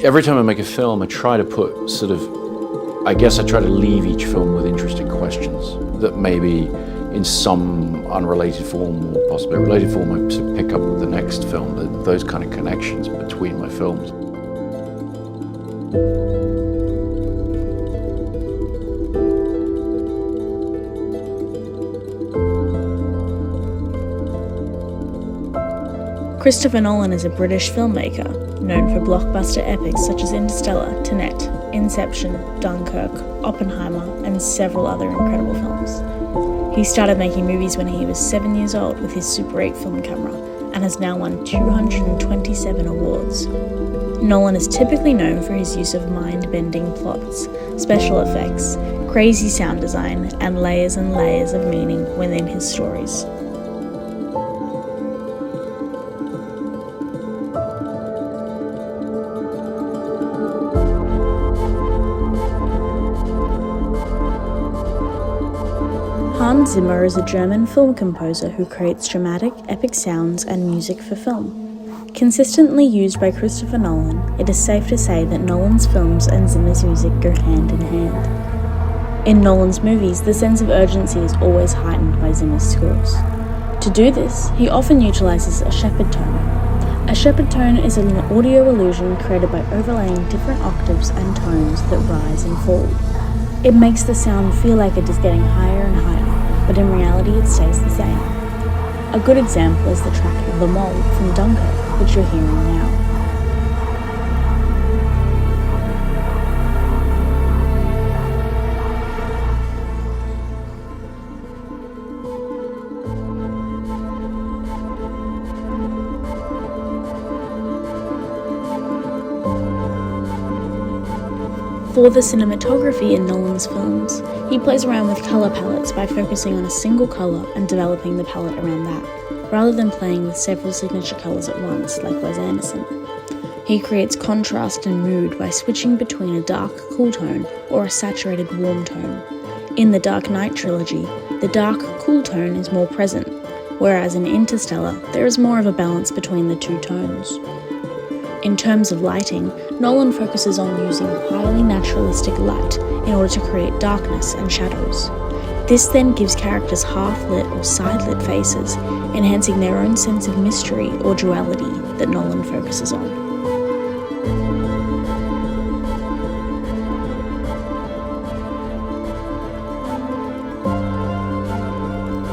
every time I make a film, I try to put I try to leave each film with interesting questions that maybe in some unrelated form or possibly a related form I sort of pick up with the next film, those kind of connections between my films. Christopher Nolan is a British filmmaker, known for blockbuster epics such as Interstellar, Tenet, Inception, Dunkirk, Oppenheimer, and several other incredible films. He started making movies when he was 7 years old with his Super 8 film camera, and has now won 227 awards. Nolan is typically known for his use of mind-bending plots, special effects, crazy sound design, and layers of meaning within his stories. Hans Zimmer is a German film composer who creates dramatic, epic sounds and music for film. Consistently used by Christopher Nolan, it is safe to say that Nolan's films and Zimmer's music go hand in hand. In Nolan's movies, the sense of urgency is always heightened by Zimmer's scores. To do this, he often utilizes a shepherd tone. A shepherd tone is an audio illusion created by overlaying different octaves and tones that rise and fall. It makes the sound feel like it is getting higher and higher, but in reality it stays the same. A good example is the track The Mole from Dunkirk, which you're hearing now. For the cinematography in Nolan's films, he plays around with colour palettes by focusing on a single colour and developing the palette around that, rather than playing with several signature colours at once like Wes Anderson. He creates contrast and mood by switching between a dark, cool tone or a saturated, warm tone. In the Dark Knight trilogy, the dark, cool tone is more present, whereas in Interstellar, there is more of a balance between the two tones. In terms of lighting, Nolan focuses on using highly naturalistic light in order to create darkness and shadows. This then gives characters half-lit or side-lit faces, enhancing their own sense of mystery or duality that Nolan focuses on.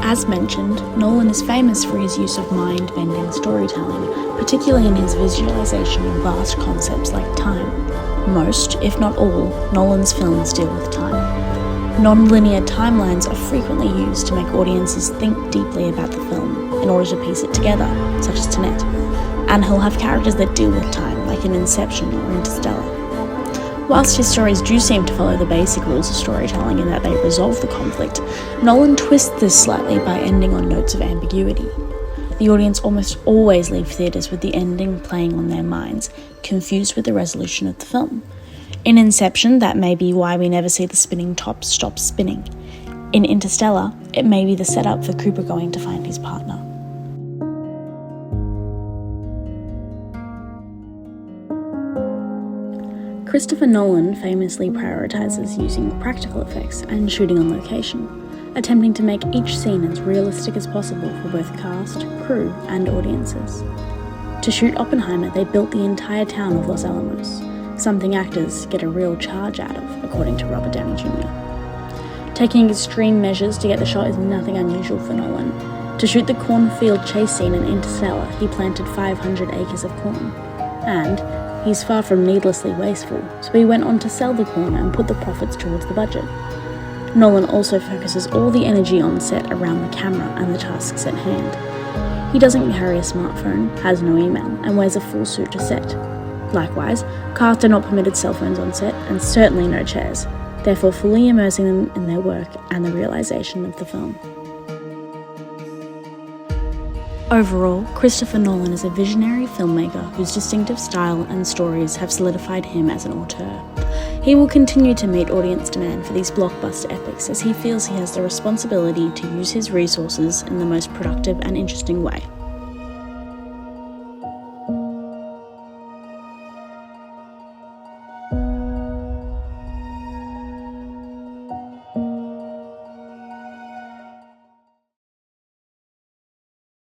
As mentioned, Nolan is famous for his use of mind-bending storytelling, particularly in his visualization of vast concepts like time. Most, if not all, Nolan's films deal with time. Non-linear timelines are frequently used to make audiences think deeply about the film in order to piece it together, such as Tenet. And he'll have characters that deal with time, like in Inception or Interstellar. Whilst his stories do seem to follow the basic rules of storytelling in that they resolve the conflict, Nolan twists this slightly by ending on notes of ambiguity. The audience almost always leave theatres with the ending playing on their minds, confused with the resolution of the film. In Inception, that may be why we never see the spinning top stop spinning. In Interstellar, it may be the setup for Cooper going to find his partner. Christopher Nolan famously prioritizes using practical effects and shooting on location, attempting to make each scene as realistic as possible for both cast, crew, and audiences. To shoot Oppenheimer, they built the entire town of Los Alamos, something actors get a real charge out of, according to Robert Downey Jr. Taking extreme measures to get the shot is nothing unusual for Nolan. To shoot the cornfield chase scene in Interstellar, he planted 500 acres of corn. And he's far from needlessly wasteful, so he went on to sell the corn and put the profits towards the budget. Nolan also focuses all the energy on set around the camera and the tasks at hand. He doesn't carry a smartphone, has no email, and wears a full suit to set. Likewise, cast are not permitted cell phones on set, and certainly no chairs, therefore fully immersing them in their work and the realization of the film. Overall, Christopher Nolan is a visionary filmmaker whose distinctive style and stories have solidified him as an auteur. He will continue to meet audience demand for these blockbuster epics as he feels he has the responsibility to use his resources in the most productive and interesting way.